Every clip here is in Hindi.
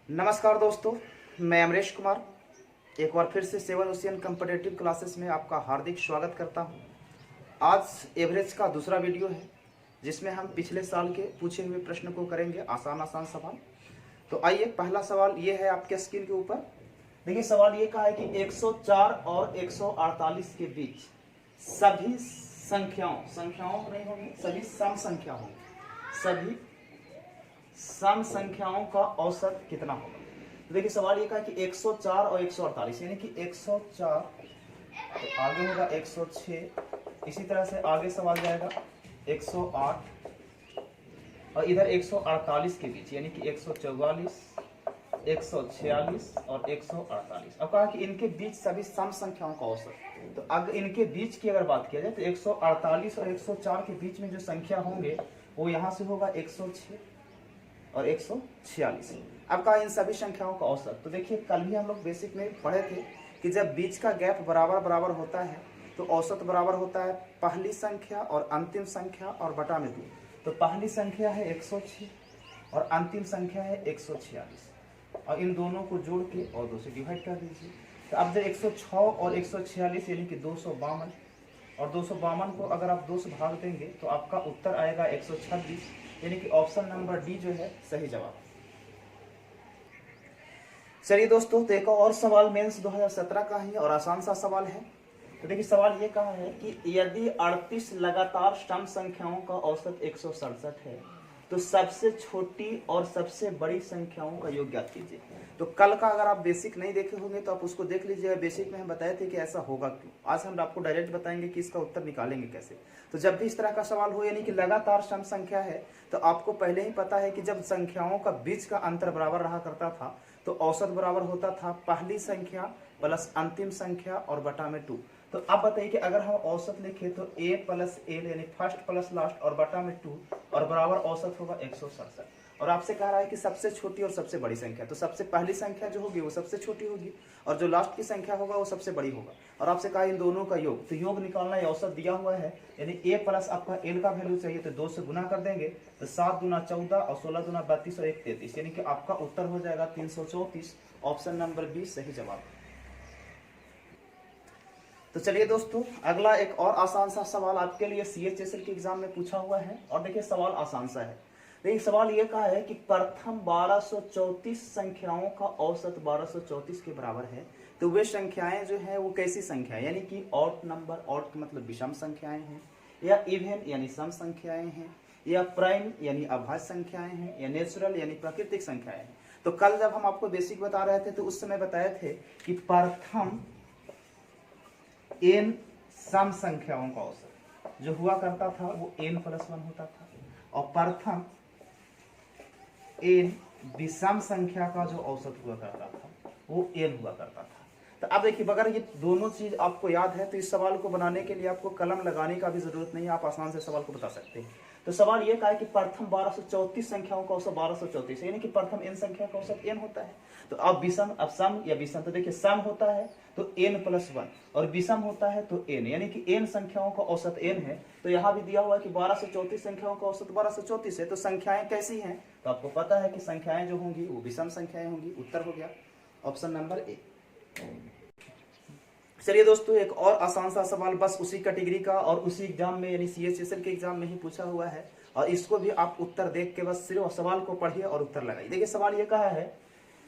नमस्कार दोस्तों, मैं अमरेश कुमार एक बार फिर से सेवन ओशियन कम्पिटिटिव क्लासेस में आपका हार्दिक स्वागत करता हूं। आज एवरेज का दूसरा वीडियो है जिसमें हम पिछले साल के पूछे हुए प्रश्न को करेंगे आसान आसान सवाल। तो आइए, पहला सवाल ये है आपके स्क्रीन के ऊपर। देखिए, सवाल ये कहा है कि 104 और 148 के बीच सभी संख्याओं नहीं होंगी, सभी सम संख्या होंगी, सभी सम संख्याओं का औसत कितना होगा। तो देखिए, सवाल ये कहा कि 104 और 148, यानी कि 104 तो आगे होगा 106, इसी तरह से आगे सवाल जाएगा 108 और इधर 148 के बीच, यानी कि 144, 146 और 148। अब कहा कि इनके बीच सभी सम संख्याओं का औसत। तो अगर इनके बीच की अगर बात किया जाए तो 148 और 104 के बीच में जो संख्या होंगे वो यहाँ से होगा 106 और 146। अब कहा इन सभी संख्याओं का औसत। तो देखिए, कल भी हम लोग बेसिक में पढ़े थे कि जब बीच का गैप बराबर बराबर होता है तो औसत बराबर होता है पहली संख्या और अंतिम संख्या और बटा में 2। तो पहली संख्या है 106 और अंतिम संख्या है 146, और इन दोनों को जोड़ के और 2 से डिवाइड कर दीजिए। तो अब जब 106 और 146 यानी कि 252, और 252 को अगर आप 2 से भाग देंगे तो आपका उत्तर आएगा 126, यानी कि ऑप्शन नंबर डी जो है सही जवाब। चलिए दोस्तों, तो एक और सवाल मेंस 2017 का ही और आसान सा सवाल है। तो देखिए, सवाल ये कहा है कि यदि 38 लगातार सम संख्याओं का औसत 167 है तो सबसे छोटी और सबसे बड़ी संख्याओं का योग ज्ञात कीजिए। तो कल का अगर आप बेसिक नहीं देखे होंगे तो आप उसको देख लीजिएगा। बेसिक में हम बताए थे कि ऐसा होगा क्यों। आज हम आपको डायरेक्ट बताएंगे कि इसका उत्तर निकालेंगे कैसे। तो जब भी इस तरह का सवाल हो, यानी कि लगातार सम संख्या है, तो आपको पहले ही पता है कि जब संख्याओं का बीच का अंतर बराबर रहा करता था तो औसत बराबर होता था पहली संख्या प्लस अंतिम संख्या और बटा में 2। तो अब बताइए कि अगर हम औसत लिखे तो a प्लस एल यानी फर्स्ट प्लस लास्ट और बटा में 2 और बराबर औसत होगा 167। और आपसे कह रहा है कि सबसे छोटी और सबसे बड़ी संख्या। तो सबसे पहली संख्या जो होगी वो सबसे छोटी होगी और जो लास्ट की संख्या होगा वो सबसे बड़ी होगा। और आपसे कहा इन दोनों का योग, तो योग निकालना है, औसत दिया हुआ है, यानी a प्लस आपका एल का वैल्यू चाहिए तो 2 से गुना कर देंगे तो 7 दूना 14 और 16 दूना 32 और 1 33, यानी कि आपका उत्तर हो जाएगा 334। ऑप्शन नंबर बी सही जवाब। तो चलिए दोस्तों, अगला एक और आसान सा सवाल आपके लिए CHSL के एग्जाम में पूछा हुआ है। और देखिए, सवाल आसान सा है। देखिए, सवाल ये कहा है कि प्रथम 1234 संख्याओं का औसत 1234 के बराबर है। तो वे संख्याएं जो है वो कैसी संख्या है, यानी कि ऑड नंबर, ऑड का मतलब विषम संख्याएं हैं, या इवन यानी सम संख्याएं हैं, या प्राइम यानी अभाज्य संख्याएं हैं, या नेचुरल यानी प्राकृतिक संख्याएं हैं। तो कल जब हम आपको बेसिक बता रहे थे तो उस समय बताए थे कि प्रथम n सम संख्याओं का औसत जो हुआ करता था वो n प्लस 1 होता था, और प्रथम n विषम संख्या का जो औसत हुआ करता था वो n हुआ करता था। तो अब देखिए, अगर ये दोनों चीज आपको याद है तो इस सवाल को बनाने के लिए आपको कलम लगाने का भी जरूरत नहीं है, आप आसान से सवाल को बता सकते हैं। तो सवाल ये कहा है कि प्रथम 1234 संख्याओं का औसत 1234, यानी कि प्रथम n संख्या का औसत n होता है। तो अब विषम, अब सम या विषम, तो देखिए सम होता है तो n प्लस 1 और विषम होता है तो n, यानी कि n संख्याओं का औसत n है। तो यहाँ भी दिया हुआ है कि 1234 संख्याओं का औसत 1234 है। तो संख्याएं कैसी हैं, तो आपको पता है कि संख्याएं जो होंगी वो विषम संख्याएं होंगी। उत्तर हो गया ऑप्शन नंबर ए। चलिए दोस्तों, एक और आसान सा सवाल बस उसी कैटेगरी का और उसी एग्जाम में यानी CHSL के एग्जाम में ही पूछा हुआ है, और इसको भी आप उत्तर देख के बस सिर्फ सवाल को पढ़िए और उत्तर लगाइए। देखिए, सवाल ये कहा है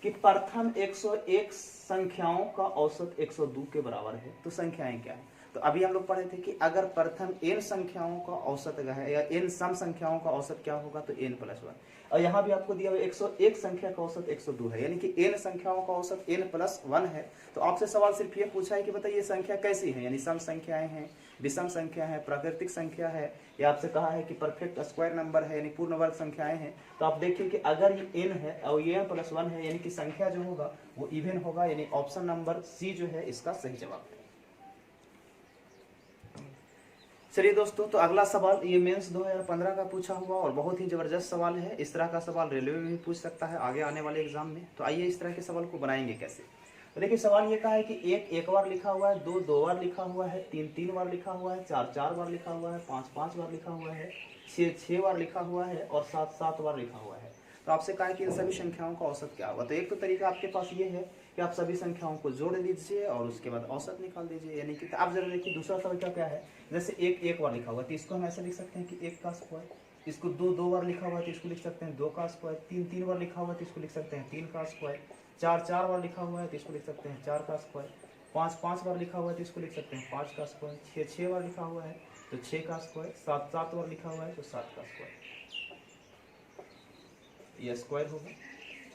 कि प्रथम 101 संख्याओं का औसत 102 के बराबर है। तो संख्याएं क्या है, तो अभी हम लोग पढ़े थे कि अगर प्रथम n संख्याओं का औसत है या n सम संख्याओं का औसत क्या होगा तो n प्लस 1, और यहाँ भी आपको दिया हुआ 101 संख्या का औसत 102 है, यानी कि n संख्याओं का औसत n प्लस 1 है। तो आपसे सवाल सिर्फ ये पूछा है कि बताइए संख्या कैसी है, यानी सम संख्याएं हैं, विषम संख्या है, प्राकृतिक संख्या है, या आपसे कहा है कि परफेक्ट स्क्वायर नंबर है यानी पूर्ण वर्ग संख्याएं हैं। तो आप देखिए कि अगर ये n है और ये n प्लस 1 है, यानी कि संख्या जो होगा वो इवन होगा, यानी ऑप्शन नंबर सी जो है इसका सही जवाब है। चलिए दोस्तों, तो अगला सवाल ये मेंस 2015 का पूछा हुआ और बहुत ही जबरदस्त सवाल है। इस तरह का सवाल रेलवे में भी पूछ सकता है आगे आने वाले एग्जाम में। तो आइए इस तरह के सवाल को बनाएंगे कैसे। तो देखिए, सवाल ये कहा है कि एक बार लिखा हुआ है, दो बार लिखा हुआ है, तीन बार लिखा हुआ है, चार बार लिखा हुआ है, पांच बार लिखा हुआ है, छह बार लिखा हुआ है और सात बार लिखा हुआ है। तो आपसे कहा है कि इन सभी संख्याओं का औसत क्या होगा। तो एक तो तरीका आपके पास ये है कि आप सभी संख्याओं को जोड़ लीजिए और उसके बाद औसत निकाल दीजिए। यानी कि आप जरा देखिए दूसरा तरीका क्या है, जैसे एक बार लिखा हुआ तो इसको हम ऐसे लिख सकते हैं कि 1 का स्क्वायर, इसको दो बार लिखा हुआ है तो इसको लिख सकते हैं 2 का स्क्वायर, तीन बार लिखा हुआ है तो इसको लिख सकते हैं 3 का स्क्वायर, चार बार लिखा हुआ है तो इसको लिख सकते हैं 4 का स्क्वायर, पाँच बार लिखा हुआ है तो इसको लिख सकते हैं 5 का स्क्वायर, छः बार लिखा हुआ है तो 6 का स्क्वायर, सात बार लिखा हुआ है तो 7 का स्क्वायर, यह स्क्वायर होगा।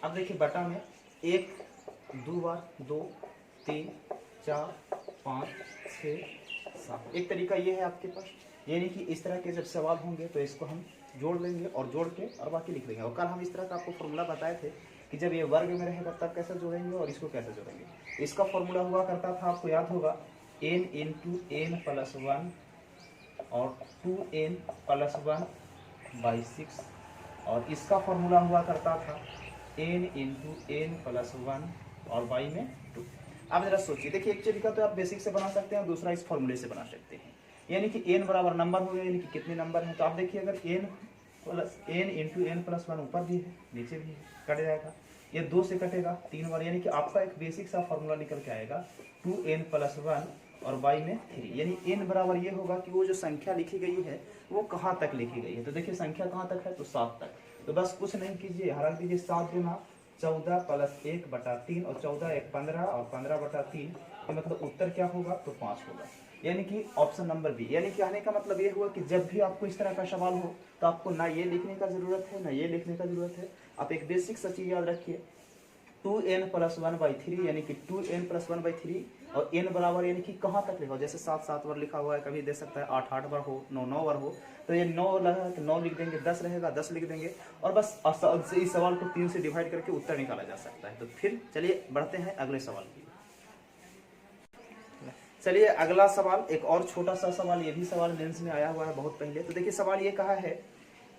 अब देखिए बटा में 1 2 बार 2 3 4 5 6 7, एक तरीका ये है आपके पास। यानी कि इस तरह के जब सवाल होंगे तो इसको हम जोड़ लेंगे और जोड़ के और बाकी लिख देंगे। और कल हम इस तरह का आपको फॉर्मूला बताए थे कि जब ये वर्ग में रहेगा तब कैसे जोड़ेंगे और इसको कैसे जोड़ेंगे। इसका फॉर्मूला हुआ करता था, आपको याद होगा, n इंटू n प्लस 1 और 2n प्लस 1/6, और इसका फॉर्मूला हुआ करता था n इंटू n प्लस 1 और y में 2। आप जरा सोचिए, देखिए एक तरीका तो आप बेसिक से बना सकते हैं, दूसरा इस फॉर्मूले से बना सकते हैं। यानी कि n बराबर नंबर हो गया, यानी कि कितने नंबर हैं। तो आप देखिए अगर n इंटू n प्लस 1 ऊपर भी है नीचे भी है, कट जाएगा, ये 2 से कटेगा 3 बार, यानी कि आपका एक बेसिक सा फॉर्मूला निकल के आएगा 2n प्लस 1 और y में 3। यानी n बराबर ये होगा कि वो जो संख्या लिखी गई है वो कहाँ तक लिखी गई है। तो देखिए संख्या कहाँ तक है, तो 7 तक। तो बस कुछ नहीं कीजिए, हरा दीजिए 7 गुना 14 प्लस 1/3 और 14 1 15 और 15/3, तो मतलब उत्तर क्या होगा, तो 5 होगा। यानी कि ऑप्शन नंबर बी। यानी कि कहने का मतलब ये हुआ कि जब भी आपको इस तरह का सवाल हो तो आपको ना ये लिखने का जरूरत है ना ये लिखने का जरूरत है। आप एक बेसिक सा चीज याद रखिए, 2n प्लस 1/3 यानी कि 2n प्लस 1/3 और n बराबर यानी कि कहाँ तक लिखा हो, जैसे 7 बार लिखा हुआ है, कभी दे सकता है 8 बार हो, 9 बार हो, तो ये 9 लगा तो 9 लिख देंगे, 10 रहेगा 10 लिख देंगे, और बस इस सवाल को 3 से डिवाइड करके उत्तर निकाला जा सकता है। तो फिर चलिए बढ़ते हैं अगले सवाल की। चलिए अगला सवाल, एक और छोटा सा सवाल, ये भी सवाल मेंस में आया हुआ है बहुत पहले। तो देखिए सवाल ये कहा है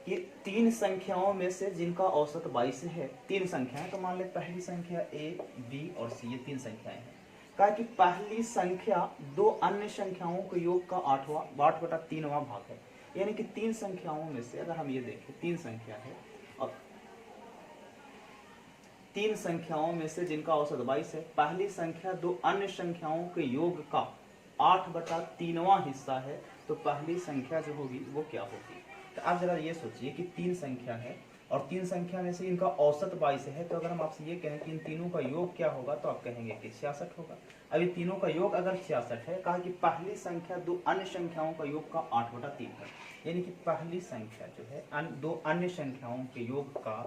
कि 3 संख्याओं में से जिनका औसत 22 है, 3 संख्याएं, तो मान ले पहली संख्या a, b और c, ये 3 संख्याएं हैं। कहा कि पहली संख्या 2 अन्य संख्याओं के योग का 8/3वां भाग है। यानी कि 3 संख्याओं में से अगर हम ये देखें, 3 संख्या है और 3 संख्याओं में से जिनका औसत 22 है, पहली संख्या 2 अन्य संख्याओं के योग का 8/3वां हिस्सा है, तो पहली संख्या जो होगी वो क्या होगी। तो आप जरा ये सोचिए कि 3 संख्या है और 3 संख्या में से इनका औसत 22 है, तो अगर हम आपसे ये कहें कि इन तीनों का योग क्या होगा, तो आप कहेंगे कि 66 होगा। अब इन तीनों का योग अगर 66 है, कहा कि पहली संख्या 2 अन्य संख्याओं का योग का 8/3 है, यानी कि पहली संख्या जो है 2 अन्य संख्याओं के योग का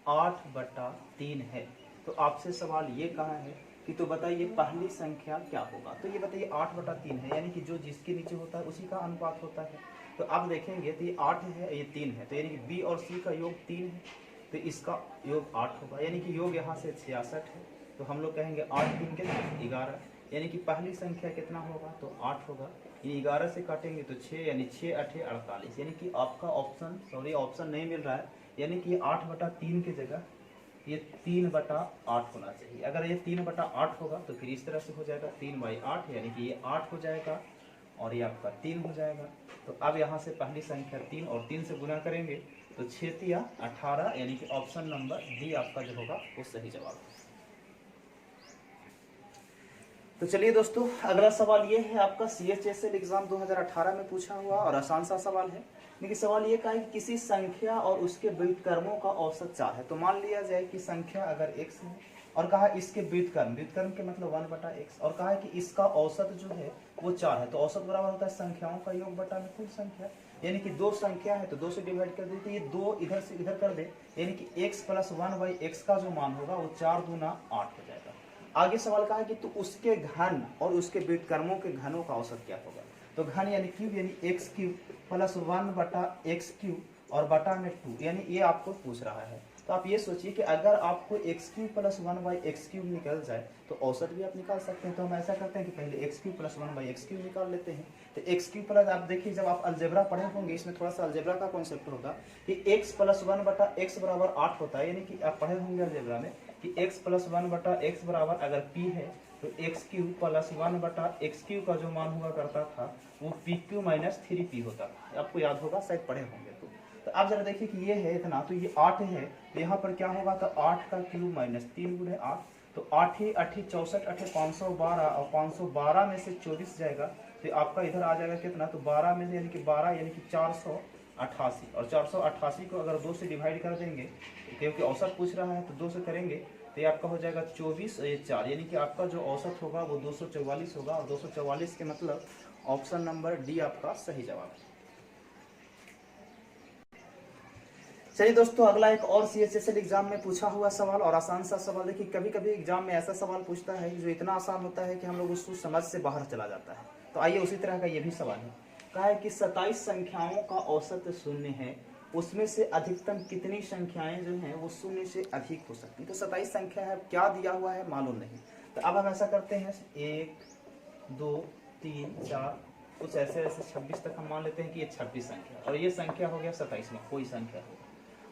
8/3 है। तो आपसे सवाल ये कहा है कि तो बताइए पहली संख्या क्या होगा। तो ये बताइए 8/3 है, यानी कि जो जिसके नीचे होता है उसी का अनुपात होता है। तो आप देखेंगे तो ये 8 है, ये 3 है, तो यानी कि बी और सी का योग 3 है, तो इसका योग 8 होगा, यानी कि योग यहाँ से 66 है। तो हम लोग कहेंगे 8 3 के 11, यानी कि पहली संख्या कितना होगा, तो 8 होगा। ये 11 से काटेंगे तो 6, यानी 6 8 48, यानी कि आपका ऑप्शन नहीं मिल रहा है, यानी कि 8/3 की जगह ये 3/8 होना चाहिए। अगर ये 3/8 होगा तो फिर इस तरह से हो जाएगा 3/8, यानी कि ये 8 हो जाएगा और ये आपका 3 हो जाएगा। तो अब यहाँ से पहली संख्या 3 और 3 से गुना करेंगे तो 6 या 18, यानी कि ऑप्शन नंबर डी आपका जो होगा वो सही जवाब है। तो चलिए दोस्तों अगला सवाल ये है आपका CHSL एग्जाम 2018 में पूछा हुआ और आसान सा सवाल है। लेकिन सवाल ये कहा है कि किसी संख्या और उसके व्युत्क्रमों का औसत 4 है। तो मान लिया जाए कि संख्या अगर x है और कहा इसके व्युत्क्रम के मतलब 1/x, और कहा है कि इसका औसत जो है वो 4 है। तो औसत बराबर होता है संख्याओं का योग बटा में कुल संख्या, यानी कि 2 संख्या है तो 2 से डिवाइड कर दे, तो ये 2 इधर से इधर कर दे, यानी कि x + 1/x का जो मान होगा वो 4 दूना 8 हो जाएगा। आगे सवाल कहा है कि तो उसके घन और उसके व्युत्क्रमों के घनों का औसत क्या होगा। तो घन यानी क्यूब, यानी x³ + 1/x³ और बटा में 2, यानी ये आपको पूछ रहा है। तो आप ये सोचिए कि अगर आपको x³ + 1/x³ निकल जाए तो औसत भी आप निकाल सकते हैं। तो हम ऐसा करते हैं कि पहले x³ + 1/x³ निकाल लेते हैं। तो x³ प्लस, आप देखिए जब आप अलजेब्रा पढ़े होंगे इसमें थोड़ा सा अलजेब्रा का कॉन्सेप्ट होगा कि x + 1/x = 8 होता है, यानी कि आप पढ़े होंगे अलजेब्रा में कि x + 1/x बराबर अगर p है तो x³ + 1/x³ का जो मान हुआ करता था वो pq - 3p होता था। आपको याद होगा, शायद पढ़े होंगे। तो तो आप जरा देखिए कि ये है इतना, तो ये 8 है, तो यहाँ पर क्या होगा, तो 8 का क्यूब माइनस 3 गुणे 8, तो 8 ही 8 ही 64, 8 512, और 512 में से 24 जाएगा तो आपका इधर आ जाएगा कितना, तो 12 में से यानी कि 12 यानी कि 488, और 488 को अगर 2 से डिवाइड कर देंगे क्योंकि औसत पूछ रहा है तो 2 से करेंगे तो ये आपका हो जाएगा 24 और ये 4, यानी कि आपका जो औसत होगा वो 244 होगा, और 244 के मतलब ऑप्शन नंबर डी आपका सही जवाब है। चलिए दोस्तों, अगला एक और CHSL एग्जाम में पूछा हुआ सवाल और आसान सा सवाल। देखिए कभी कभी एग्जाम में ऐसा सवाल पूछता है जो इतना आसान होता है कि हम लोग उसको समझ से बाहर चला जाता है। तो आइए उसी तरह का ये भी सवाल है। कहा है कि 27 संख्याओं का औसत शून्य है, उसमें से अधिकतम कितनी संख्याएं जो हैं वो शून्य से अधिक हो सकती है। तो 27 संख्या है, क्या दिया हुआ है मालूम नहीं। तो अब हम ऐसा करते हैं 1 2 3 4 कुछ ऐसे ऐसे 26 तक हम मान लेते हैं कि ये 26 संख्या, और ये संख्या हो गया 27 में कोई संख्या होगा।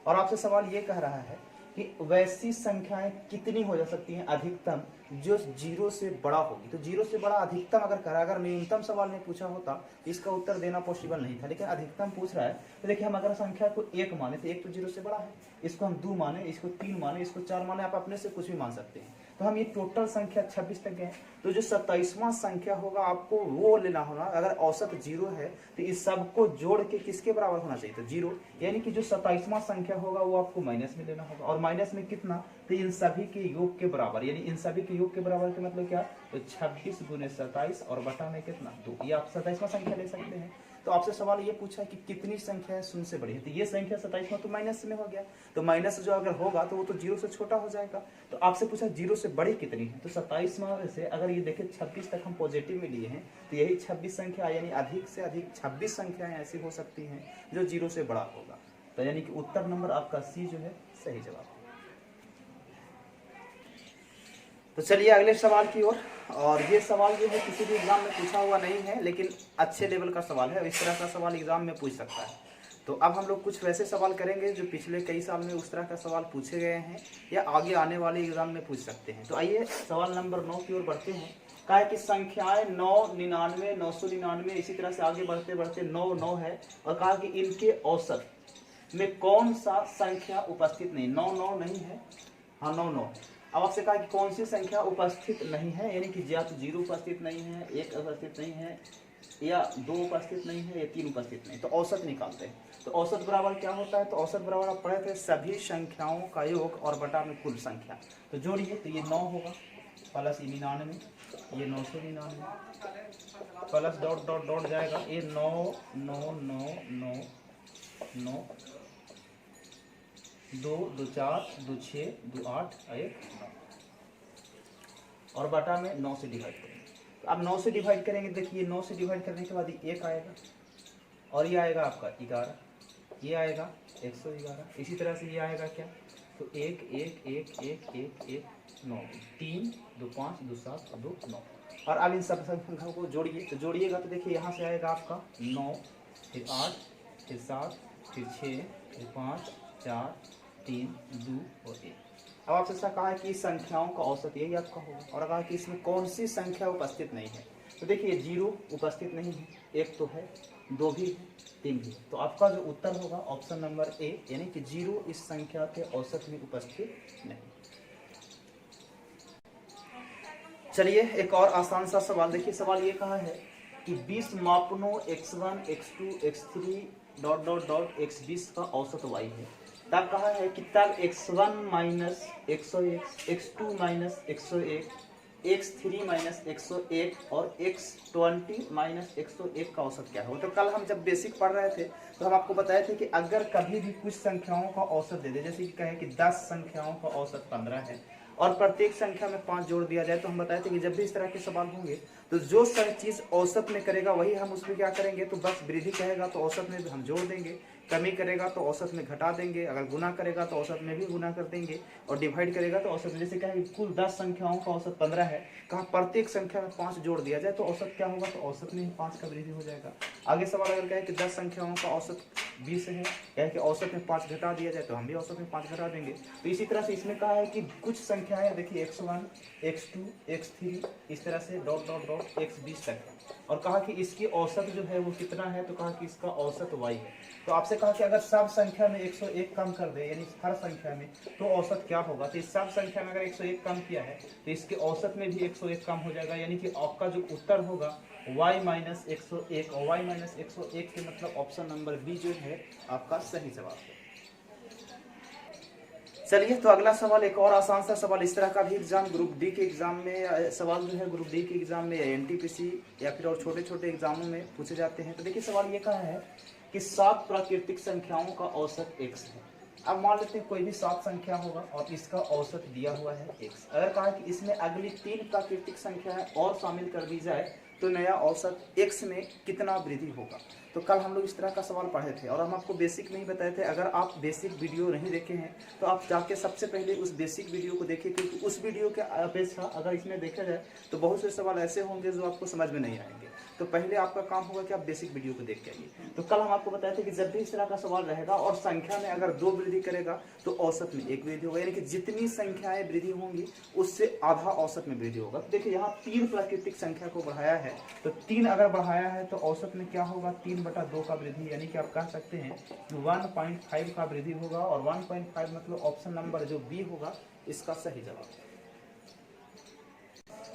और आपसे सवाल ये कह रहा है कि वैसी संख्याएं कितनी हो जा सकती हैं अधिकतम जो 0 से बड़ा होगी। तो 0 से बड़ा अधिकतम अगर करा, अगर न्यूनतम सवाल में पूछा होता इसका उत्तर देना पॉसिबल नहीं था, लेकिन अधिकतम पूछ रहा है। तो देखिए हम अगर संख्या को 1 माने तो 1 तो 0 से बड़ा है, इसको हम 2 माने, इसको 3 माने, इसको 4 माने, आप अपने से कुछ भी मान सकते हैं। तो हम ये टोटल संख्या 26 तक गए, तो जो 27वां संख्या होगा आपको वो लेना होना। अगर औसत 0 है तो इस सबको जोड़ के किसके बराबर होना चाहिए, तो 0, यानी कि जो 27वां संख्या होगा वो आपको माइनस में लेना होगा, और माइनस में कितना, तो इन सभी के योग के बराबर, यानी इन सभी के योग के बराबर का मतलब क्या, तो 26 गुने 27 और बटा में कितना 2, ये आप 27वां संख्या ले सकते हैं। तो आपसे सवाल ये पूछा है कि कितनी संख्या है शून्य से बड़ी है, तो ये संख्या 27वां तो माइनस में हो गया, तो माइनस जो अगर होगा तो वो तो 0 से छोटा हो जाएगा। तो आपसे पूछा 0 से बड़ी कितनी है, तो 27वां में से अगर ये देखें 26 तक हम पॉजिटिव में लिए हैं तो यही 26 संख्या, यानी अधिक से अधिक 26 संख्याएं ऐसी हो सकती हैं जो 0 से बड़ा होगा। तो यानी कि उत्तर नंबर आपका सी जो है सही जवाब। तो चलिए अगले सवाल की ओर। और ये सवाल जो है किसी भी एग्जाम में पूछा हुआ नहीं है, लेकिन अच्छे लेवल का सवाल है, इस तरह का सवाल एग्जाम में पूछ सकता है। तो अब हम लोग कुछ वैसे सवाल करेंगे जो पिछले कई साल में उस तरह का सवाल पूछे गए हैं या आगे आने वाले एग्जाम में पूछ सकते हैं। तो आइए सवाल नंबर 9 की ओर बढ़ते हैं। कहा है कि संख्याएं 9, 99, 999, इसी तरह से आगे बढ़ते बढ़ते 9, 9 है, और कहा कि इनके औसत में कौन सा संख्या उपस्थित नहीं, 9, 9 नहीं है, हाँ 9, 9। अब आपसे कहा कि कौन सी संख्या उपस्थित नहीं है, यानी कि या तो 0 उपस्थित नहीं है, 1 उपस्थित नहीं है, या 2 उपस्थित नहीं है, या 3 उपस्थित नहीं। तो औसत निकालते हैं। तो औसत बराबर क्या होता है, तो औसत बराबर आप पढ़े थे सभी संख्याओं का योग और बटा में कुल संख्या। तो जोड़िए तो ये 9 होगा प्लस 99, ये 999 प्लस डॉट डॉट डॉट जाएगा, ये 9 9 9 9 9 2 2 4 2 6 2 8 1 9, और बटा में 9 से डिवाइड करेंगे। तो अब 9 से डिवाइड करेंगे, देखिए 9 से डिवाइड करने के बाद 1 आएगा, और ये आएगा आपका 11, ये आएगा 111, इसी तरह से ये आएगा क्या, तो 1 1 1 1 1 1 9 3 2 5 2 7 2 9। और अब इन सब संख्याओं को जोड़िए, तो जोड़िएगा तो देखिए यहाँ से आएगा आपका 9, फिर 8, फिर 7, फिर 6, फिर 5 4 3 2 और 1। अब आपसे ऐसा कहा है कि संख्याओं का औसत यही आपका होगा, और कहा कि इसमें कौन सी संख्या उपस्थित नहीं है। तो देखिए 0 उपस्थित नहीं है, 1 तो है, 2 भी है, 3 भी। तो आपका जो उत्तर होगा ऑप्शन नंबर ए, यानी कि 0 इस संख्या के औसत में उपस्थित नहीं। चलिए एक और आसान सा सवाल देखिए। सवाल ये कहा है कि 20 मापनों x1 x2 x3 dot dot dot x20 का औसत y है। तब कहा है कि तब x1 minus 101, x2 minus 101, x3 minus 101 और x20 माइनस 101 का औसत क्या है। तो कल हम जब बेसिक पढ़ रहे थे तो हम आपको बताए थे कि अगर कभी भी कुछ संख्याओं का औसत दे दे, जैसे कि कहें कि 10 संख्याओं का औसत 15 है और प्रत्येक संख्या में 5 जोड़ दिया जाए, तो हम बताए थे कि जब भी इस तरह के सवाल होंगे तो जो चीज औसत में करेगा वही हम उसमें क्या करेंगे, तो बस वृद्धि कहेगा तो औसत में भी हम जोड़ देंगे, कमी करेगा तो औसत में घटा देंगे, अगर गुना करेगा तो औसत में भी गुना कर देंगे, और डिवाइड करेगा तो औसत में, जैसे कहें कुल 10 संख्याओं का औसत 15 है, कहा प्रत्येक संख्या में 5 जोड़ दिया जाए तो औसत क्या होगा, तो औसत में ही 5 का वृद्धि हो जाएगा। आगे सवाल अगर कहे कि 10 संख्याओं का औसत 20 है, कहे कि औसत में 5 घटा दिया जाए तो हम भी औसत में 5 घटा देंगे। तो इसी तरह से इसमें कहा है कि कुछ संख्याएं देखिए x1 x2 x3 इस तरह से डॉट डॉट डॉट x20 तक है। और कहा कि इसकी औसत जो है वो कितना है, तो कहा कि इसका औसत y है। तो आपसे कहा कि अगर सब संख्या में 101 कम कर दे, यानी हर संख्या में, तो औसत क्या होगा। तो इस सब संख्या में अगर 101 कम किया है तो इसके औसत में भी 101 कम हो जाएगा, यानी कि आपका जो उत्तर होगा y माइनस 101, और y माइनस 101 के मतलब ऑप्शन नंबर बी जो है आपका सही जवाब है। चलिए, तो अगला सवाल एक और आसान सा सवाल। इस तरह का भी एग्जाम ग्रुप डी के एग्जाम में सवाल जो है ग्रुप डी के एग्जाम में या एनटीपीसी या फिर और छोटे छोटे एग्जामों में पूछे जाते हैं। तो देखिए सवाल ये कहा है कि 7 प्राकृतिक संख्याओं का औसत x है। अब मान लेते हैं कोई भी 7 संख्या होगा और इसका औसत दिया हुआ है x। अगर कहा कि इसमें अगली 3 प्राकृतिक संख्याएं और शामिल कर दी जाए तो नया औसत x में कितना वृद्धि होगा। तो कल हम लोग इस तरह का सवाल पढ़े थे और हम आपको बेसिक में ही बताए थे। अगर आप बेसिक वीडियो नहीं देखे हैं तो आप जाके सबसे पहले उस बेसिक वीडियो को देखिए, क्योंकि उस वीडियो के अपेक्षा अगर इसमें देखा जाए तो बहुत से सवाल ऐसे होंगे जो आपको समझ में नहीं आएंगे। तो पहले आपका काम होगा कि आप बेसिक वीडियो को देख के आइए। तो कल हम आपको बताए थे कि जब भी इस तरह का सवाल रहेगा और संख्या में अगर 2 वृद्धि करेगा तो औसत में 1 वृद्धि होगा, यानी कि जितनी संख्याएं वृद्धि होंगी उससे आधा औसत में वृद्धि होगा। तो देखिए यहाँ 3 प्राकृतिक संख्या को बढ़ाया है, तो 3 अगर बढ़ाया है तो औसत में क्या होगा, 3/2 का वृद्धि, यानी कि आप कह सकते हैं 1.5 का वृद्धि होगा। और 1.5 मतलब ऑप्शन नंबर जो बी होगा इसका सही जवाब।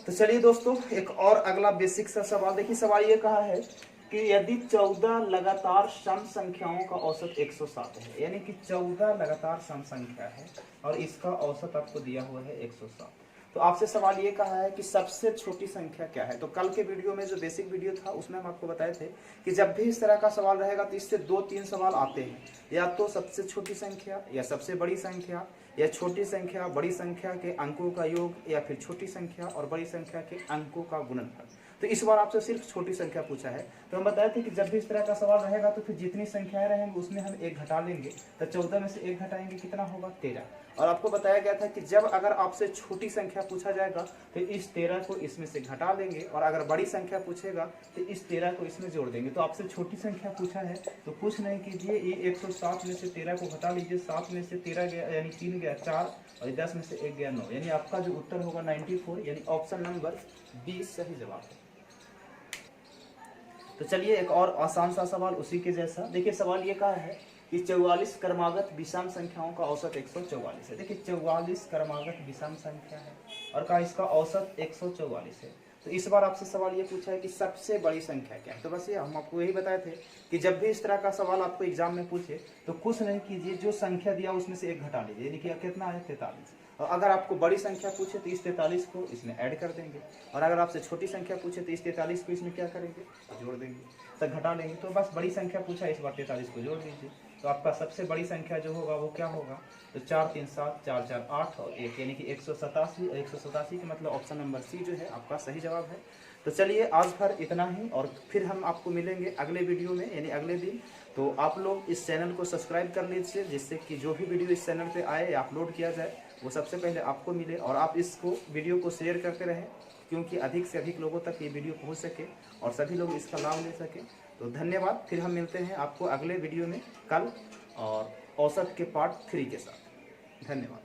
तो चलिए दोस्तों, एक और अगला बेसिक सा सवाल देखिए। सवाल ये कहा है कि यदि 14 लगातार सम संख्याओं का औसत 107 है, यानी कि 14 लगातार सम संख्या है और इसका औसत आपको दिया हुआ है 107। तो आपसे सवाल ये कहा है कि सबसे छोटी संख्या क्या है। तो कल के वीडियो में जो बेसिक वीडियो था उसमें हम आपको बताए थे कि जब भी इस तरह का सवाल रहेगा तो इससे 2-3 सवाल आते हैं, या तो सबसे छोटी संख्या या सबसे बड़ी संख्या, या छोटी संख्या बड़ी संख्या के अंकों का योग, या फिर छोटी संख्या और बड़ी संख्या के अंकों का गुणनफल। तो इस बार आपसे सिर्फ छोटी संख्या पूछा है। तो हम बताए थे कि जब भी इस तरह का सवाल रहेगा तो फिर जितनी संख्याएं रहेंगी उसमें हम 1 घटा लेंगे। तो 14 में से 1 घटाएंगे कितना होगा, 13। और आपको बताया गया था कि जब अगर आपसे छोटी संख्या पूछा जाएगा तो इस 13 को इसमें से घटा लेंगे, और अगर बड़ी संख्या पूछेगा तो इस 13 को इसमें जोड़ देंगे। तो आपसे छोटी संख्या पूछा है तो कुछ नहीं कीजिए, ये 107 में से 13 को घटा लीजिए। 7 में से 13 गया यानी 3 गया 4, और 10 में से 1 गया 9, यानी आपका जो उत्तर होगा 94, यानी ऑप्शन नंबर बी सही जवाब है। तो चलिए एक और आसान सा सवाल उसी के जैसा। देखिए सवाल ये कहा है कि 44 क्रमागत विषम संख्याओं का औसत 144 है। देखिए 44 क्रमागत विषम संख्या है और का इसका औसत 144 है। तो इस बार आपसे सवाल ये पूछा है कि सबसे बड़ी संख्या क्या है। तो बस ये हम आपको यही बताए थे कि जब भी इस तरह का सवाल आपको एग्जाम में पूछे तो कुछ नहीं कीजिए, जो संख्या दिया उसमें से 1 घटा लीजिए, यानी कि कितना है 43। और अगर आपको बड़ी संख्या पूछे तो इस 43 को इसमें ऐड कर देंगे, और अगर आपसे छोटी संख्या पूछे तो इस 43 को इसमें क्या करेंगे, जोड़ देंगे, तो घटा लेंगे। तो बस बड़ी संख्या पूछा, इस बार 43 को जोड़ दीजिए। तो आपका सबसे बड़ी संख्या जो होगा वो क्या होगा, तो 4 3 7 4 4 8 और 1, यानी कि 187। 187 का मतलब ऑप्शन नंबर सी जो है आपका सही जवाब है। तो चलिए आज भर इतना ही, और फिर हम आपको मिलेंगे अगले वीडियो में, यानी अगले दिन। तो आप लोग इस चैनल को सब्सक्राइब कर लीजिए, जिससे कि जो भी वीडियो इस चैनल पे आए या अपलोड किया जाए वो सबसे पहले आपको मिले। और आप इसको वीडियो को शेयर करते रहें, क्योंकि अधिक से अधिक लोगों तक ये वीडियो पहुंच सके और सभी लोग इसका लाभ ले सकें। तो धन्यवाद। फिर हम मिलते हैं आपको अगले वीडियो में कल, और औसत के पार्ट 3 के साथ। धन्यवाद।